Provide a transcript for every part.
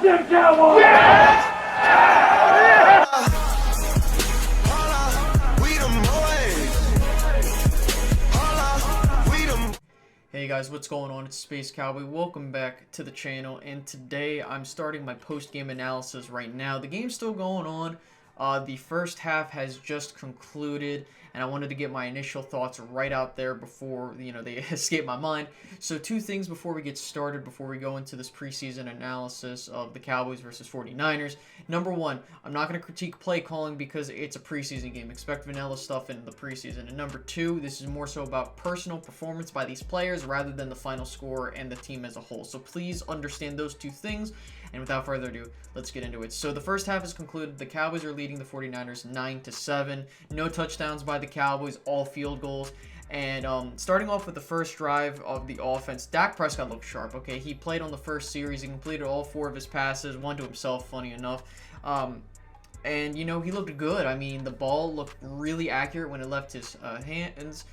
them Cowboys! Yeah! Hey guys, what's going on? It's Space Cowboy. Welcome back to the channel, and today I'm starting my post-game analysis right now. The game's still going on. The first half has just concluded, and I wanted to get my initial thoughts right out there before, they escape my mind. So two things before we get started, before we go into this preseason analysis of the Cowboys versus 49ers. Number one, I'm not going to critique play calling because it's a preseason game. Expect vanilla stuff in the preseason. And number two, this is more so about personal performance by these players rather than the final score and the team as a whole. So please understand those two things. And without further ado, let's get into it. So the first half is concluded. The Cowboys are leading the 49ers 9-7. No touchdowns by the Cowboys, all field goals. And starting off with the first drive of the offense, Dak Prescott looked sharp, okay? He played on the first series. He completed all 4 of his passes, one to himself, funny enough. And, he looked good. I mean, the ball looked really accurate when it left his hands.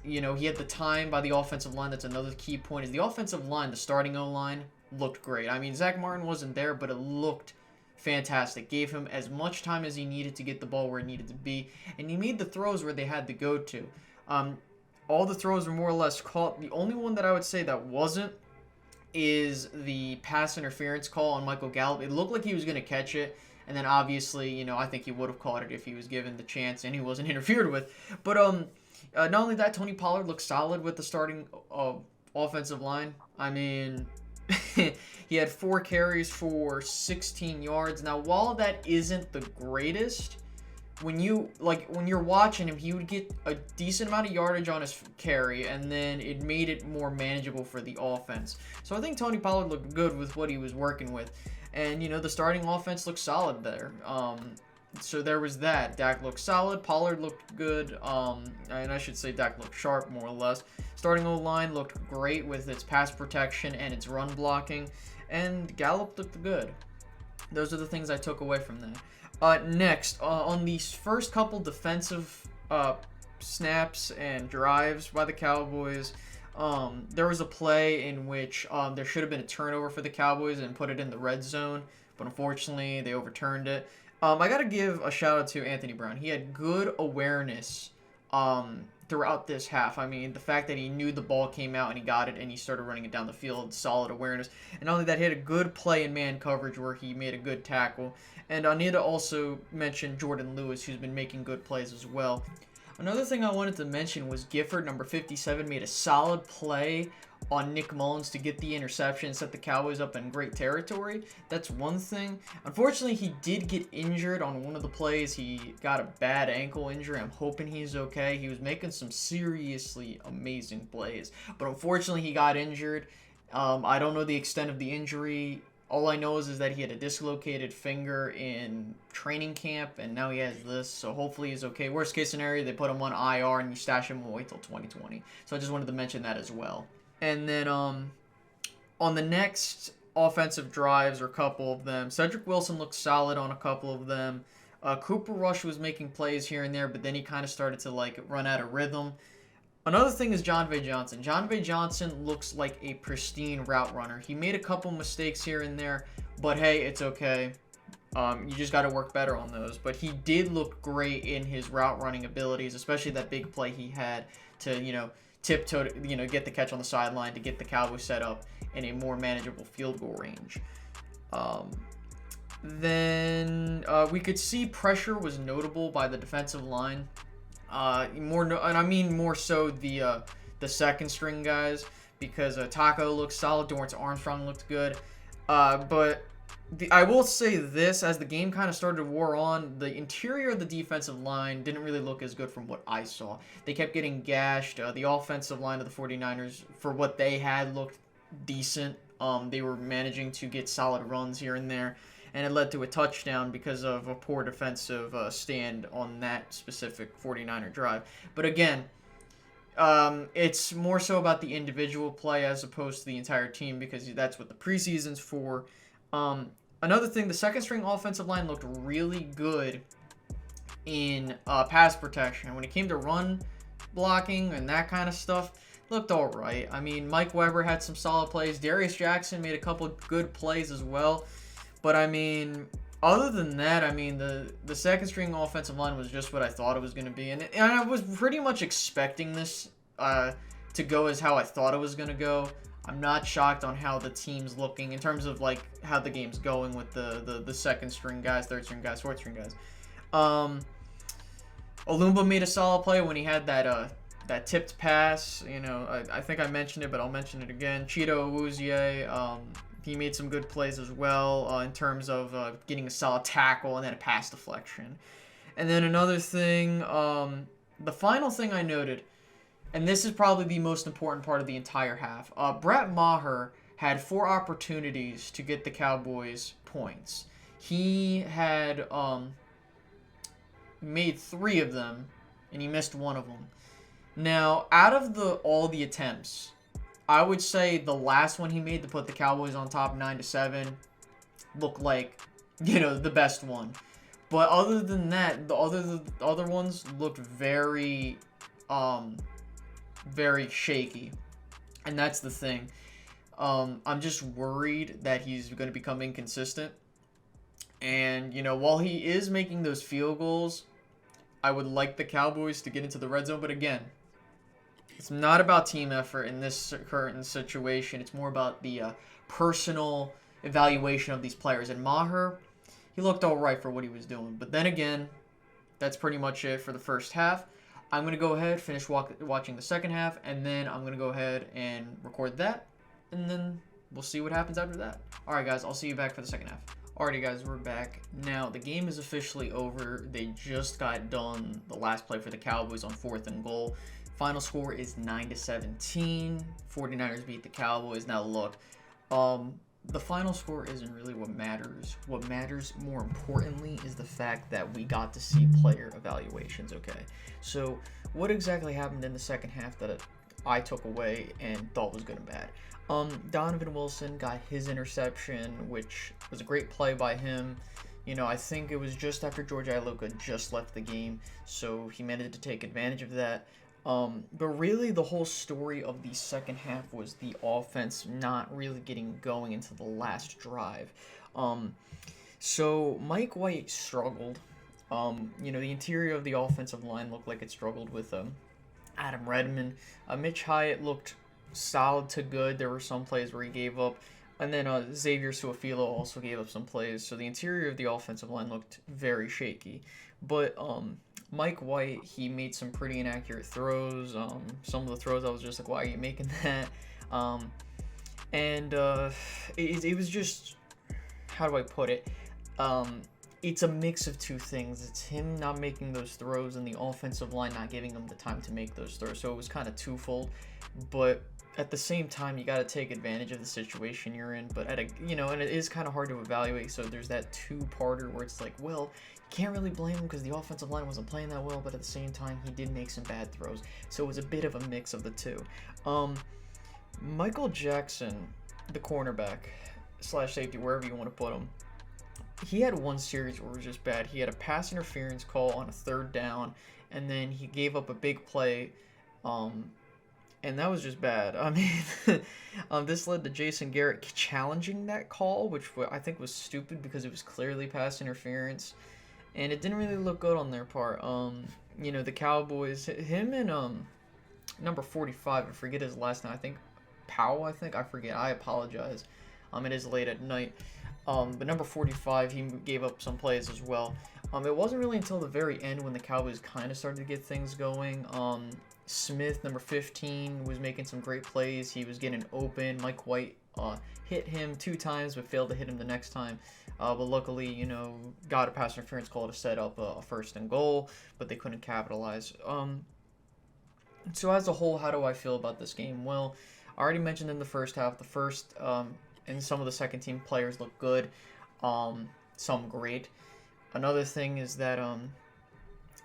He had the time by the offensive line. That's another key point, is the offensive line, the starting O-line, looked great. I mean, Zach Martin wasn't there, but it looked fantastic. Gave him as much time as he needed to get the ball where it needed to be, and he made the throws where they had to go to. All the throws were more or less caught. The only one that I would say that wasn't is the pass interference call on Michael Gallup. It looked like he was going to catch it, and then obviously, I think he would have caught it if he was given the chance and he wasn't interfered with. But not only that, Tony Pollard looked solid with the starting offensive line. I mean, he had 4 carries for 16 yards. Now, while that isn't the greatest, when you're watching him, he would get a decent amount of yardage on his carry, and then it made it more manageable for the offense. So I think Tony Pollard looked good with what he was working with. And, the starting offense looked solid there. So there was that. Dak looked solid. Pollard looked good. And I should say Dak looked sharp, more or less. Starting O-line looked great with its pass protection and its run blocking. And Gallup looked good. Those are the things I took away from that. Next, on these first couple defensive snaps and drives by the Cowboys, there was a play in which there should have been a turnover for the Cowboys and put it in the red zone. But unfortunately, they overturned it. I got to give a shout out to Anthony Brown. He had good awareness throughout this half. I mean, the fact that he knew the ball came out and he got it and he started running it down the field, solid awareness. And not only that, he had a good play in man coverage where he made a good tackle. And I need to also mention Jordan Lewis, who's been making good plays as well. Another thing I wanted to mention was Gifford, number 57, made a solid play on Nick Mullins to get the interception and set the Cowboys up in great territory. That's one thing. Unfortunately, he did get injured on one of the plays. He got a bad ankle injury. I'm hoping he's okay. He was making some seriously amazing plays, but unfortunately, he got injured. I don't know the extent of the injury. All I know is that he had a dislocated finger in training camp, and now he has this, so hopefully he's okay. Worst case scenario, they put him on IR and you stash him and wait till 2020. So I just wanted to mention that as well. And then on the next offensive drives, or a couple of them, Cedric Wilson looked solid on a couple of them. Cooper Rush was making plays here and there, but then he kind of started to run out of rhythm. Another thing is John V. Johnson. John V. Johnson looks like a pristine route runner. He made a couple mistakes here and there, but hey, it's okay. You just got to work better on those. But he did look great in his route running abilities, especially that big play he had to, tiptoe, get the catch on the sideline to get the Cowboys set up in a more manageable field goal range. Then we could see pressure was notable by the defensive line. And I mean more so the second string guys, because Taco looked solid, Dorrance Armstrong looked good. But I will say this, as the game kind of started to war on, the interior of the defensive line didn't really look as good from what I saw. They kept getting gashed. The offensive line of the 49ers, for what they had, looked decent. They were managing to get solid runs here and there, and it led to a touchdown because of a poor defensive stand on that specific 49er drive. But again, it's more so about the individual play as opposed to the entire team, because that's what the preseason's for. Another thing, the second string offensive line looked really good in pass protection. When it came to run blocking and that kind of stuff, looked all right. I mean, Mike Weber had some solid plays. Darius Jackson made a couple good plays as well. But, I mean, other than that, I mean, the second string offensive line was just what I thought it was going to be. And I was pretty much expecting this to go as how I thought it was going to go. I'm not shocked on how the team's looking in terms of, like, how the game's going with the second string guys, third string guys, fourth string guys. Olumba made a solid play when he had that tipped pass. You know, I think I mentioned it, but I'll mention it again. Cheeto Awuzie, he made some good plays as well in terms of getting a solid tackle and then a pass deflection. And then another thing, the final thing I noted, and this is probably the most important part of the entire half. Brett Maher had 4 opportunities to get the Cowboys points. He had made 3 of them, and he missed 1 of them. Now, out of all the attempts, I would say the last one he made to put the Cowboys on top 9-7 looked like, you know, the best one. But other than that, the other ones looked very shaky. And that's the thing. I'm just worried that he's going to become inconsistent. And, you know, while he is making those field goals, I would like the Cowboys to get into the red zone. But again, it's not about team effort in this current situation. It's more about the personal evaluation of these players. And Maher, he looked all right for what he was doing. But then again, that's pretty much it for the first half. I'm going to go ahead, finish watching the second half, and then I'm going to go ahead and record that. And then we'll see what happens after that. All right, guys, I'll see you back for the second half. Alrighty, guys, we're back. Now, the game is officially over. They just got done the last play for the Cowboys on 4th and goal. Final score is 9-17. 49ers beat the Cowboys. Now, look, the final score isn't really what matters. What matters more importantly is the fact that we got to see player evaluations, okay? So, what exactly happened in the second half that I took away and thought was good and bad? Donovan Wilson got his interception, which was a great play by him. You know, I think it was just after George Iloka just left the game, so he managed to take advantage of that. But really, the whole story of the second half was the offense not really getting going into the last drive. So Mike White struggled. You know, the interior of the offensive line looked like it struggled with Adam Redmond. Mitch Hyatt looked solid to good. There were some plays where he gave up. And then Xavier Su'a-Filo also gave up some plays. So the interior of the offensive line looked very shaky. But Mike White, he made some pretty inaccurate throws. Some of the throws I was just like, why are you making that? It was just, how do I put it? It's a mix of two things. It's him not making those throws and the offensive line not giving him the time to make those throws. So it was kind of twofold. But at the same time, you got to take advantage of the situation you're in. But and it is kind of hard to evaluate. So there's that two-parter where it's like, well, you can't really blame him because the offensive line wasn't playing that well. But at the same time, he did make some bad throws. So it was a bit of a mix of the two. Michael Jackson, the cornerback / safety, wherever you want to put him, he had one series where it was just bad. He had a pass interference call on a 3rd down, and then he gave up a big play. And that was just bad. I mean, this led to Jason Garrett challenging that call, which I think was stupid because it was clearly pass interference. And it didn't really look good on their part. The Cowboys, him and number 45, I forget his last name. I think Powell, I forget. I apologize. It is late at night. But number 45, he gave up some plays as well. It wasn't really until the very end when the Cowboys kind of started to get things going. Smith, number 15, was making some great plays. He was getting open. Mike White hit him 2 times, but failed to hit him the next time. But luckily, got a pass interference call to set up a 1st and goal, but they couldn't capitalize. So as a whole, how do I feel about this game? Well, I already mentioned in the first half, and some of the second team players look good, some great. Another thing is that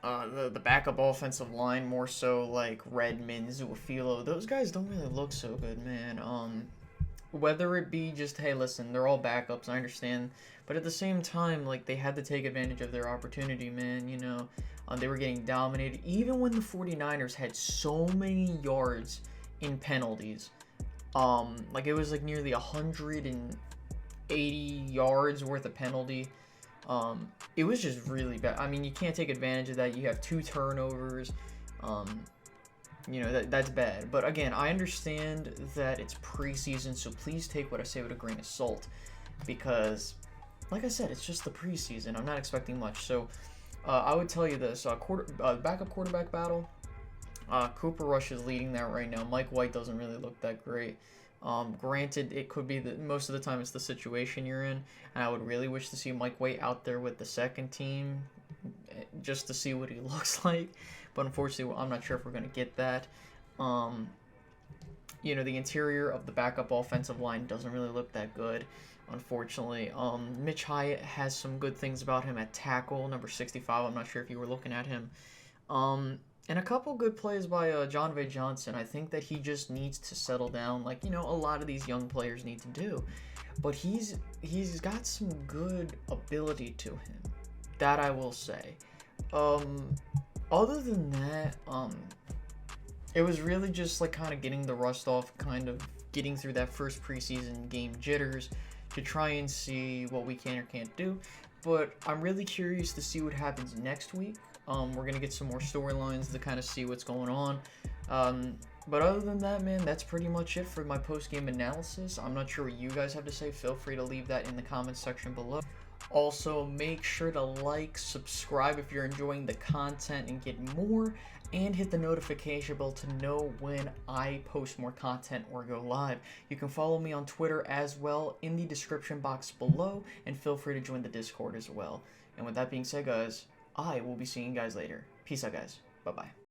the backup offensive line, more so like Redmond, Su'a-Filo, those guys don't really look so good, man. Whether it be just, hey, listen, they're all backups, I understand, but at the same time, like, they had to take advantage of their opportunity, man. They were getting dominated. Even when the 49ers had so many yards in penalties. Like, it was like nearly 180 yards worth of penalty. It was just really bad. I mean, you can't take advantage of that. You have 2 turnovers. You know, that's bad. But again, I understand that it's preseason, so please take what I say with a grain of salt, because, like I said, it's just the preseason. I'm not expecting much. So I would tell you this: backup quarterback battle. Cooper Rush is leading that right now. Mike White doesn't really look that great. Granted, it could be that most of the time it's the situation you're in, and I would really wish to see Mike White out there with the second team just to see what he looks like. But unfortunately, I'm not sure if we're going to get that. You know, the interior of the backup offensive line doesn't really look that good, unfortunately. Mitch Hyatt has some good things about him at tackle, number 65. I'm not sure if you were looking at him. And a couple good plays by John V. Johnson. I think that he just needs to settle down, like, you know, a lot of these young players need to do. But he's got some good ability to him, that I will say. Other than that, it was really just like kind of getting the rust off, kind of getting through that first preseason game jitters to try and see what we can or can't do. But I'm really curious to see what happens next week. We're going to get some more storylines to kind of see what's going on. But other than that, man, that's pretty much it for my post-game analysis. I'm not sure what you guys have to say. Feel free to leave that in the comments section below. Also, make sure to like, subscribe if you're enjoying the content and get more, and hit the notification bell to know when I post more content or go live. You can follow me on Twitter as well in the description box below, and feel free to join the Discord as well. And with that being said, guys, I will be seeing you guys later. Peace out, guys. Bye-bye.